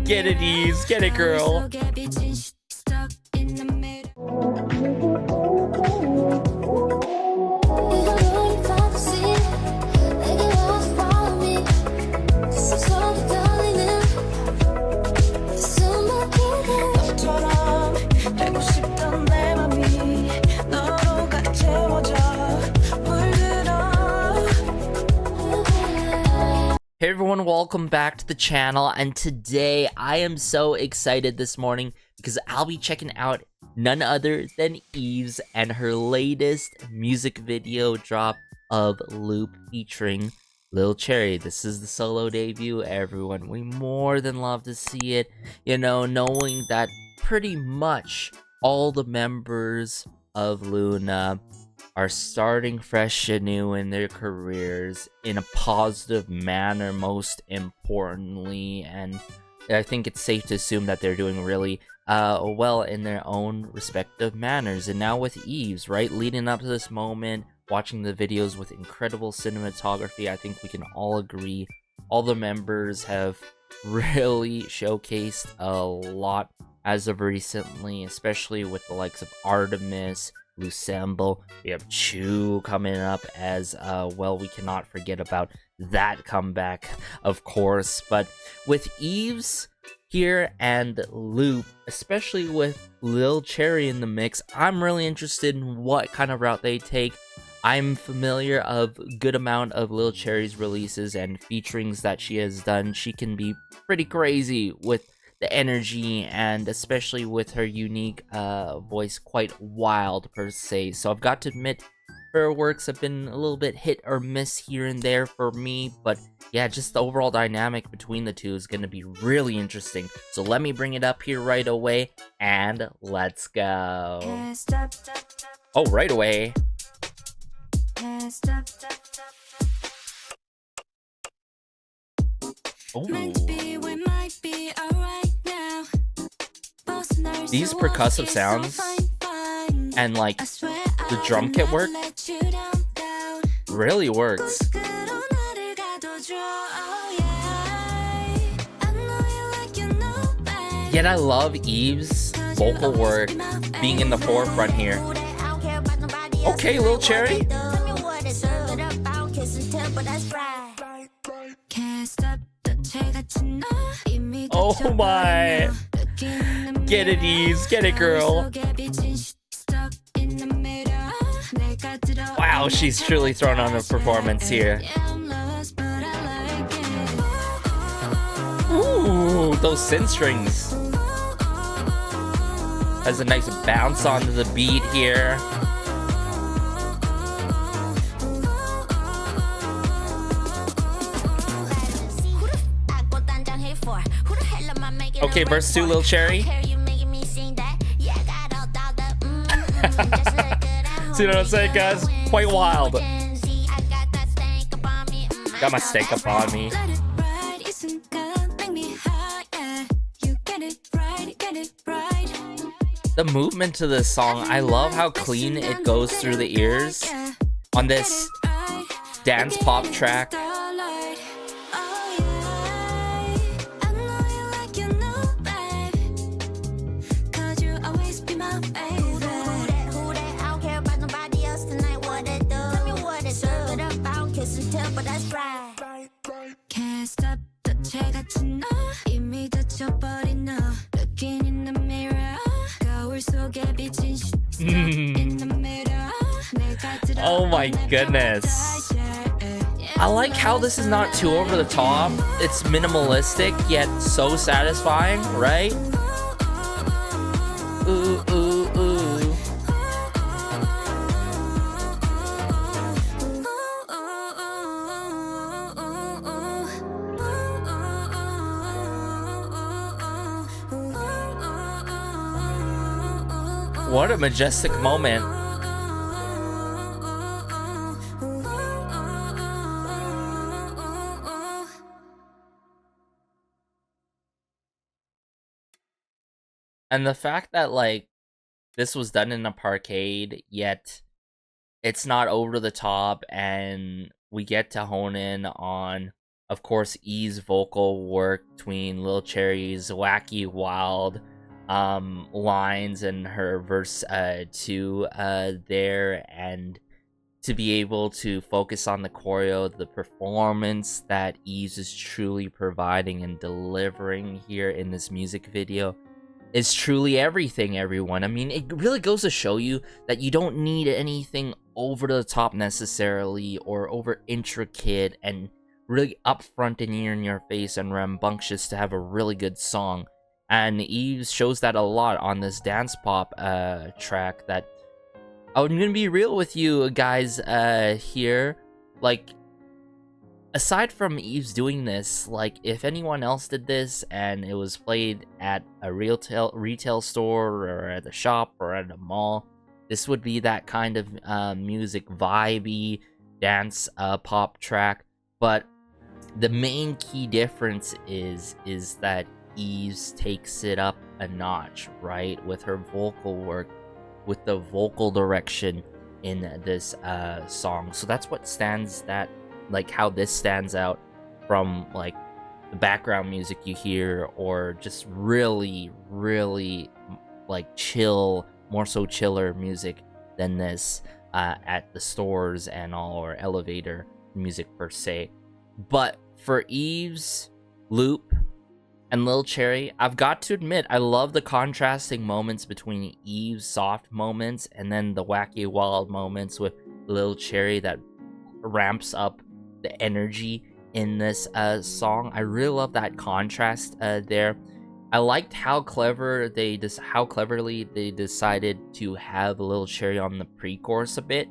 Get it, Yves. Get it, girl. Hey everyone, welcome back to the channel, and today I am so excited this morning because I'll be checking out none other than Yves and her latest music video drop of Loop featuring Lil Cherry. This is the solo debut, everyone. We more than love to see it, you know, knowing that pretty much all the members of Luna are starting fresh and new in their careers in a positive manner, most importantly, and I think it's safe to assume that they're doing really well in their own respective manners. And now with Yves, right, leading up to this moment, watching the videos with incredible cinematography, I think we can all agree all the members have really showcased a lot as of recently, especially with the likes of Artemis, Lucemble. We have Chu coming up as well. We cannot forget about that comeback, of course. But with Yves here and Loop, especially with Lil Cherry in the mix, I'm really interested in what kind of route they take. I'm familiar of a good amount of Lil Cherry's releases and featurings that she has done. She can be pretty crazy with the energy, and especially with her unique voice, quite wild per se. So I've got to admit, her works have been a little bit hit or miss here and there for me, but yeah, just the overall dynamic between the two is going to be really interesting. So let me bring it up here right away, and let's go. Oh, right away. Ooh. These percussive sounds and like the drum kit work really works. Yet I love Yves' vocal work being in the forefront here. Okay, Lil Cherry. Oh my. Get it, Yves. Get it, girl. Wow, she's truly thrown on a performance here. Ooh, those synth strings. Has a nice bounce onto the beat here. Okay, verse 2, Lil Cherry. See what I'm saying, guys? Quite wild. Got my steak up on me. The movement to this song, I love how clean it goes through the ears on this dance pop track. Oh my goodness. I like how this is not too over the top. It's minimalistic yet so satisfying, right? Ooh, ooh, ooh. What a majestic moment. And the fact that, like, this was done in a parkade, yet it's not over the top, and we get to hone in on of course, E's vocal work between Lil Cherry's wacky, wild lines and her verse 2 there, and to be able to focus on the choreo, the performance that Yves is truly providing and delivering here in this music video is truly everything, everyone. I mean, it really goes to show you that you don't need anything over the top necessarily, or over intricate and really upfront and in your face and rambunctious to have a really good song. And Yves shows that a lot on this dance pop track. That I'm gonna be real with you guys here, like, aside from Yves doing this, like, if anyone else did this and it was played at a retail store or at a shop or at a mall, this would be that kind of music, vibey dance pop track. But the main key difference is that Yves takes it up a notch, right, with her vocal work, with the vocal direction in this song. So that's what stands that, like, how this stands out from, like, the background music you hear, or just really, like, chill, more so chiller music than this at the stores and all, or elevator music per se. But for Yves, Loop, and Lil Cherry, I've got to admit, I love the contrasting moments between Yves' soft moments and then the wacky, wild moments with Lil Cherry that ramps up the energy in this song. I really love that contrast there. I liked how cleverly they decided to have Lil Cherry on the pre-chorus a bit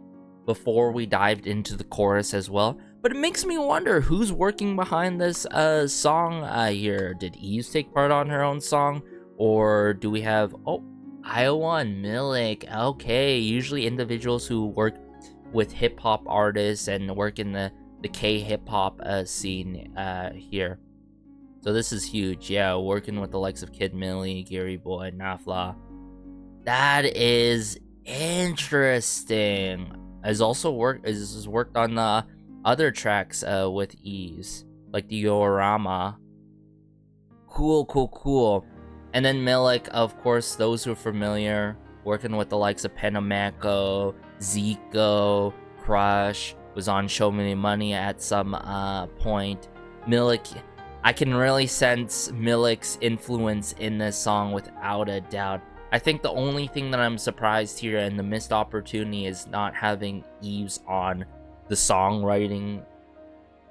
before we dived into the chorus as well. But it makes me wonder who's working behind this song here. Did Yves take part on her own song? Or do we have, Iowa and Merrick? Okay, usually individuals who work with hip-hop artists and work in the K-hip-hop scene here. So this is huge. Yeah, working with the likes of Kid Millie, Gary Boy, Nafla. That is interesting. Has worked on the other tracks with Yves, like the Diorama. Cool. And then Merrick, of course, those who are familiar, working with the likes of Penamako, Zico, Crush, was on Show Me Money at some point. Merrick, I can really sense Merrick's influence in this song without a doubt. I think the only thing that I'm surprised here and the missed opportunity is not having Yves on the songwriting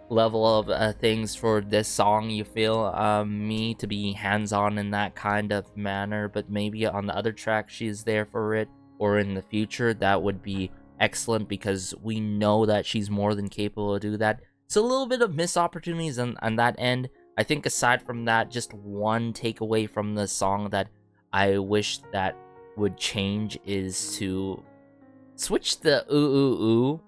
level of things for this song. You feel me to be hands-on in that kind of manner, but maybe on the other track she's there for it, or in the future that would be excellent, because we know that she's more than capable to do that. So a little bit of missed opportunities on that end. I think aside from that, just one takeaway from the song that I wish that would change is to switch the ooh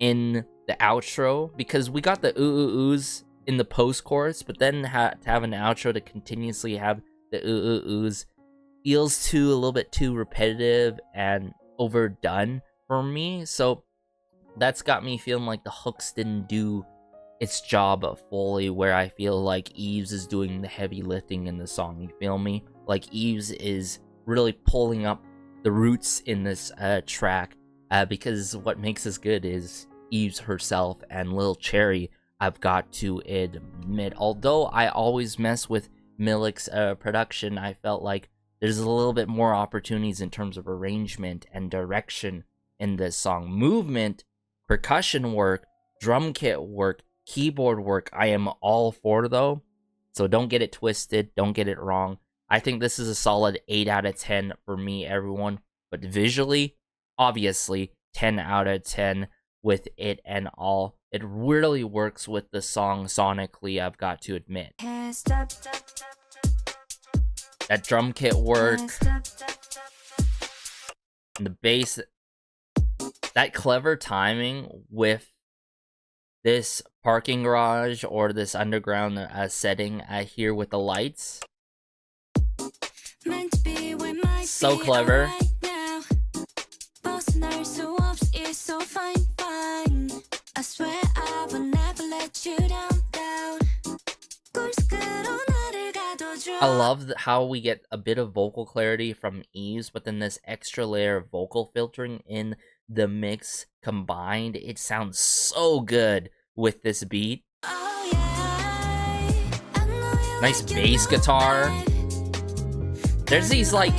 in the outro, because we got the oohs in the post-chorus, but then to have an outro to continuously have the oohs feels a little bit too repetitive and overdone for me. So that's got me feeling like the hooks didn't do its job fully, where I feel like Yves is doing the heavy lifting in the song. You feel me? Like Yves is really pulling up the roots in this track, because what makes this good is Yves herself and Lil Cherry. I've got to admit, although I always mess with Merrick's production, I felt like there's a little bit more opportunities in terms of arrangement and direction in this song. Movement, percussion work, drum kit work, keyboard work, I am all for, though. So don't get it twisted, don't get it wrong. I think this is a solid 8 out of 10 for me, everyone. But visually, obviously, 10 out of 10 with it and all. It really works with the song sonically, I've got to admit. That drum kit work, and the bass, that clever timing with this parking garage or this underground setting here with the lights. So clever. I love how we get a bit of vocal clarity from Yves, but then this extra layer of vocal filtering in the mix combined, it sounds so good with this beat. Nice bass guitar. There's these like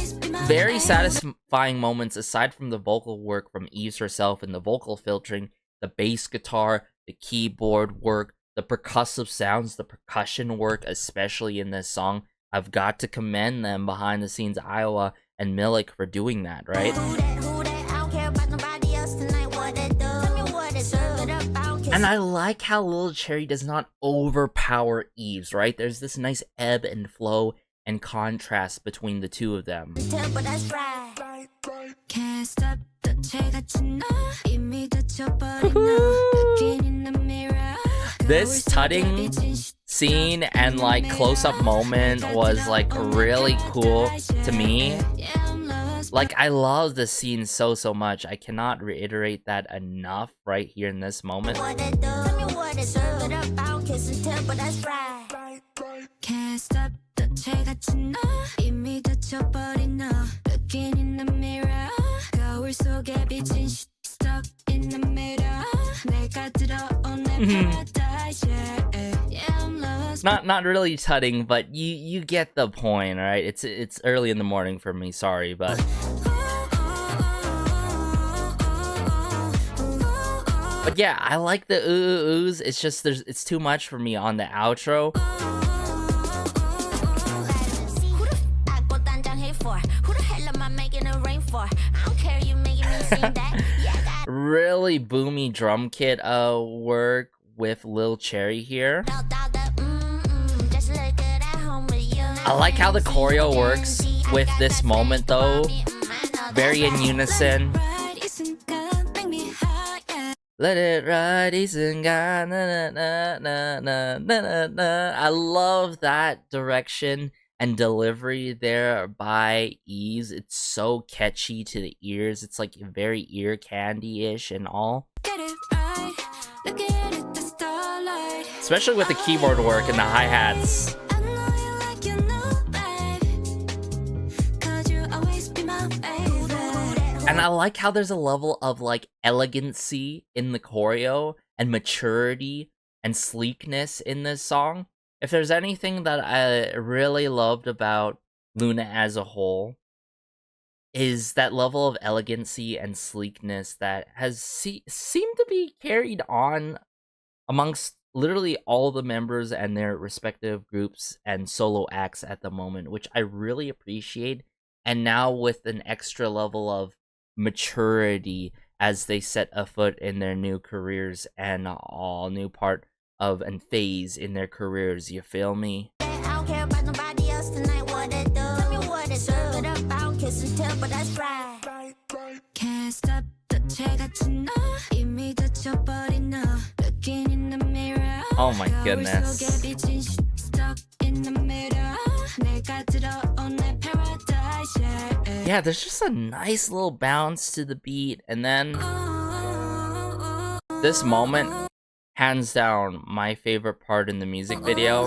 very satisfying moments aside from the vocal work from Yves herself and the vocal filtering, the bass guitar, the keyboard work, the percussive sounds, the percussion work, especially in this song. I've got to commend them behind the scenes, Iowa and Merrick, for doing that, right? And I like how Lil Cherry does not overpower Yves, right? There's this nice ebb and flow and contrast between the two of them. This tutting scene and like close-up moment was like really cool to me. Like, I love this scene so much. I cannot reiterate that enough right here in this moment. Not really tutting, but you get the point, right? It's early in the morning for me, sorry, but yeah, I like the oohs. It's just it's too much for me on the outro. Really boomy drum kit work with Lil Cherry here. I like how the choreo works with this moment though. Very in unison. Let it ride, I love that direction and delivery there by Yves. It's so catchy to the ears. It's like very ear candy-ish and all. Especially with the keyboard work and the hi-hats. And I like how there's a level of like elegancy in the choreo and maturity and sleekness in this song. If there's anything that I really loved about LOONA as a whole, is that level of elegancy and sleekness that has seemed to be carried on amongst literally all the members and their respective groups and solo acts at the moment, which I really appreciate. And now with an extra level of maturity as they set a foot in their new careers and all new part of and phase in their careers, you feel me? Oh my goodness. Yeah, there's just a nice little bounce to the beat, and then this moment, hands down, my favorite part in the music video,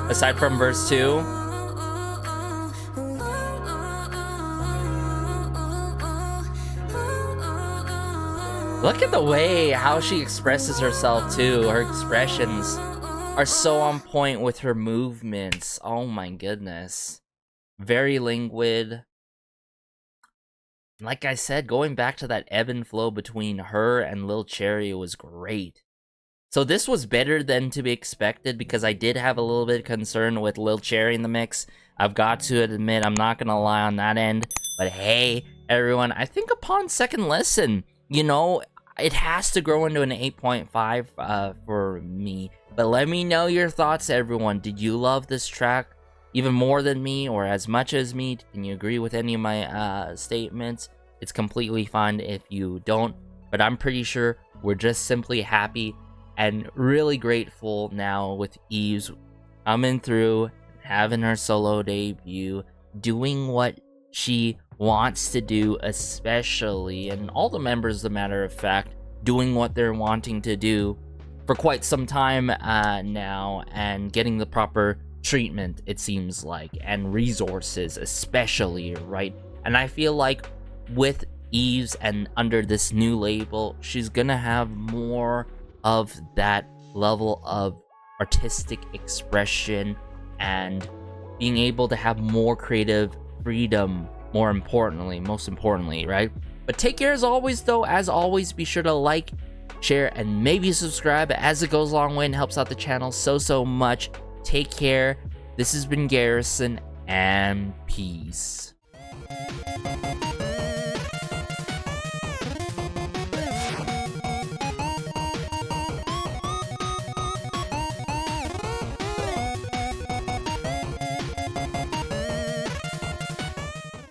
aside from verse 2. Look at the way how she expresses herself too. Her expressions are so on point with her movements. Oh my goodness. Very languid. Like I said, going back to that ebb and flow between her and Lil Cherry was great. So this was better than to be expected because I did have a little bit of concern with Lil Cherry in the mix. I've got to admit, I'm not gonna lie on that end. But hey, everyone, I think upon second listen, you know, it has to grow into an 8.5 for me. But let me know your thoughts, everyone. Did you love this track even more than me or as much as me? Can you agree with any of my statements? It's completely fine if you don't, but I'm pretty sure we're just simply happy and really grateful now with Yves coming through, having her solo debut, doing what she wants to do, especially, and all the members, as a matter of fact, doing what they're wanting to do for quite some time now, and getting the proper treatment, it seems like, and resources especially, right? And I feel like with Yves and under this new label, she's gonna have more of that level of artistic expression and being able to have more creative freedom, most importantly, right? But take care as always, though. As always, be sure to like, share, and maybe subscribe, as it goes a long way and helps out the channel so much. Take care. This has been Garrison, and peace.